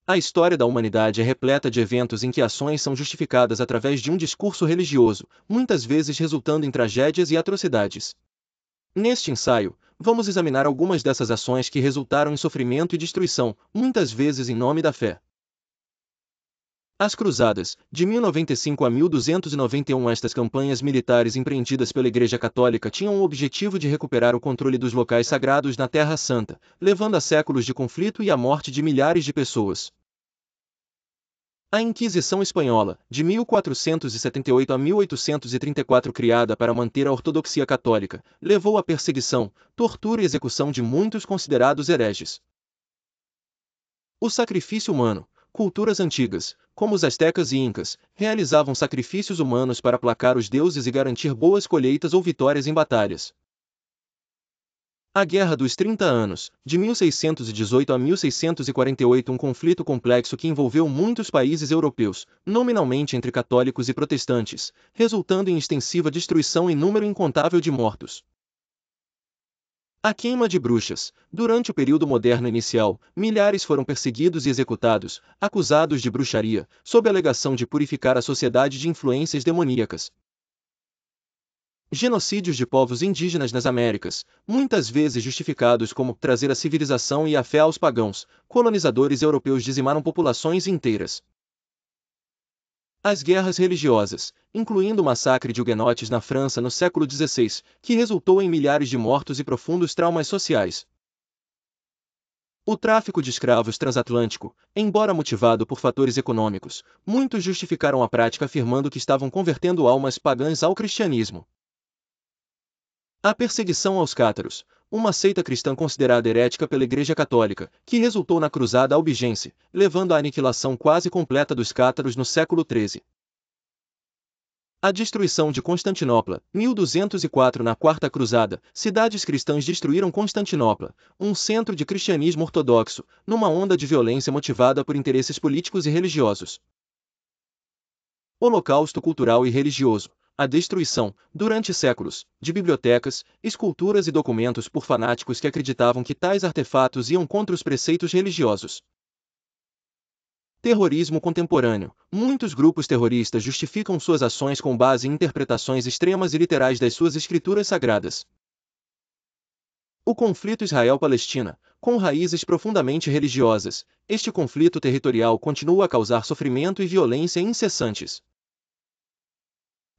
A história da humanidade é repleta de eventos em que ações são justificadas através de um discurso religioso, muitas vezes resultando em tragédias e atrocidades. Neste ensaio, vamos examinar algumas dessas ações que resultaram em sofrimento e destruição, muitas vezes em nome da fé. As Cruzadas, de 1095 a 1291. Estas campanhas militares empreendidas pela Igreja Católica tinham o objetivo de recuperar o controle dos locais sagrados na Terra Santa, levando a séculos de conflito e à morte de milhares de pessoas. A Inquisição Espanhola, de 1478 a 1834, criada para manter a ortodoxia católica, levou à perseguição, tortura e execução de muitos considerados hereges. O sacrifício humano. Culturas antigas, como os astecas e incas, realizavam sacrifícios humanos para aplacar os deuses e garantir boas colheitas ou vitórias em batalhas. A Guerra dos 30 Anos, de 1618 a 1648, um conflito complexo que envolveu muitos países europeus, nominalmente entre católicos e protestantes, resultando em extensiva destruição e número incontável de mortos. A queima de bruxas. Durante o período moderno inicial, milhares foram perseguidos e executados, acusados de bruxaria, sob a alegação de purificar a sociedade de influências demoníacas. Genocídios de povos indígenas nas Américas, muitas vezes justificados como trazer a civilização e a fé aos pagãos, colonizadores europeus dizimaram populações inteiras. As guerras religiosas, incluindo o massacre de huguenotes na França no século XVI, que resultou em milhares de mortos e profundos traumas sociais. O tráfico de escravos transatlântico, embora motivado por fatores econômicos, muitos justificaram a prática afirmando que estavam convertendo almas pagãs ao cristianismo. A perseguição aos cátaros, uma seita cristã considerada herética pela Igreja Católica, que resultou na Cruzada Albigense, levando à aniquilação quase completa dos cátaros no século XIII. A destruição de Constantinopla, 1204. Na Quarta Cruzada, cidades cristãs destruíram Constantinopla, um centro de cristianismo ortodoxo, numa onda de violência motivada por interesses políticos e religiosos. Holocausto cultural e religioso. A destruição, durante séculos, de bibliotecas, esculturas e documentos por fanáticos que acreditavam que tais artefatos iam contra os preceitos religiosos. Terrorismo contemporâneo. Muitos grupos terroristas justificam suas ações com base em interpretações extremas e literais das suas escrituras sagradas. O conflito Israel-Palestina, com raízes profundamente religiosas, este conflito territorial continua a causar sofrimento e violência incessantes.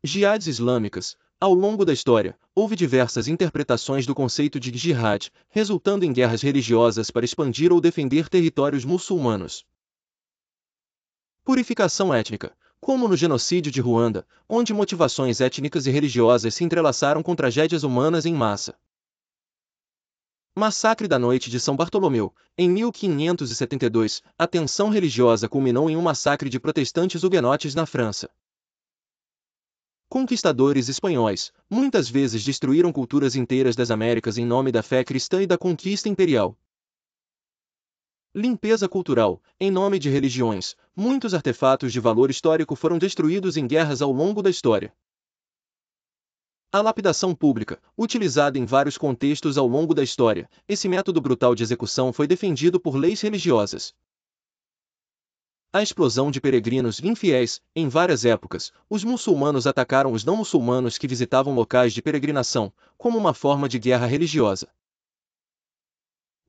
Jihades islâmicas. Ao longo da história, houve diversas interpretações do conceito de jihad, resultando em guerras religiosas para expandir ou defender territórios muçulmanos. Purificação étnica. Como no genocídio de Ruanda, onde motivações étnicas e religiosas se entrelaçaram com tragédias humanas em massa. Massacre da Noite de São Bartolomeu. Em 1572, a tensão religiosa culminou em um massacre de protestantes huguenotes na França. Conquistadores espanhóis, muitas vezes destruíram culturas inteiras das Américas em nome da fé cristã e da conquista imperial. Limpeza cultural. Em nome de religiões, muitos artefatos de valor histórico foram destruídos em guerras ao longo da história. A lapidação pública, utilizada em vários contextos ao longo da história, esse método brutal de execução foi defendido por leis religiosas. A explosão de peregrinos infiéis. Em várias épocas, os muçulmanos atacaram os não-muçulmanos que visitavam locais de peregrinação, como uma forma de guerra religiosa.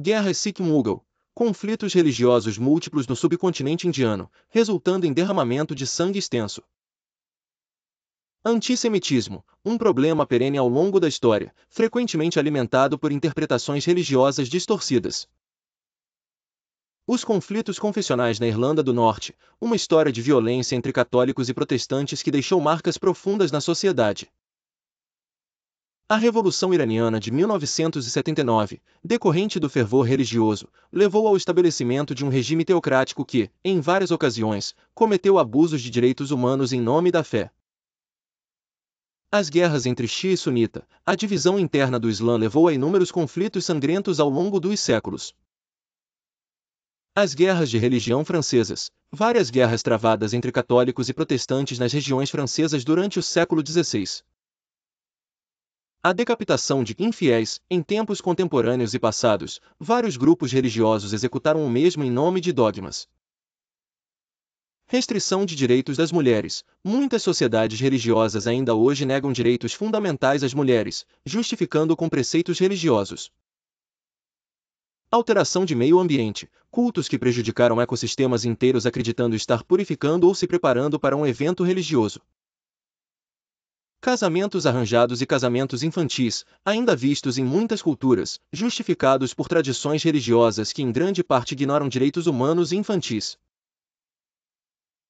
Guerras Sikh-Mughal. Conflitos religiosos múltiplos no subcontinente indiano, resultando em derramamento de sangue extenso. Antissemitismo, um problema perene ao longo da história, frequentemente alimentado por interpretações religiosas distorcidas. Os conflitos confessionais na Irlanda do Norte, uma história de violência entre católicos e protestantes que deixou marcas profundas na sociedade. A Revolução Iraniana de 1979, decorrente do fervor religioso, levou ao estabelecimento de um regime teocrático que, em várias ocasiões, cometeu abusos de direitos humanos em nome da fé. As guerras entre Xia e Sunita, a divisão interna do Islã levou a inúmeros conflitos sangrentos ao longo dos séculos. As guerras de religião francesas, várias guerras travadas entre católicos e protestantes nas regiões francesas durante o século XVI. A decapitação de infiéis. Em tempos contemporâneos e passados, vários grupos religiosos executaram o mesmo em nome de dogmas. Restrição de direitos das mulheres. Muitas sociedades religiosas ainda hoje negam direitos fundamentais às mulheres, justificando com preceitos religiosos. Alteração de meio ambiente. Cultos que prejudicaram ecossistemas inteiros acreditando estar purificando ou se preparando para um evento religioso. Casamentos arranjados e casamentos infantis, ainda vistos em muitas culturas, justificados por tradições religiosas que em grande parte ignoram direitos humanos e infantis.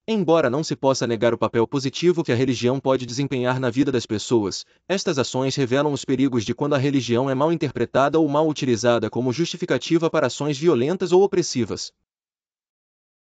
Embora não se possa negar o papel positivo que a religião pode desempenhar na vida das pessoas, estas ações revelam os perigos de quando a religião é mal interpretada ou mal utilizada como justificativa para ações violentas ou opressivas.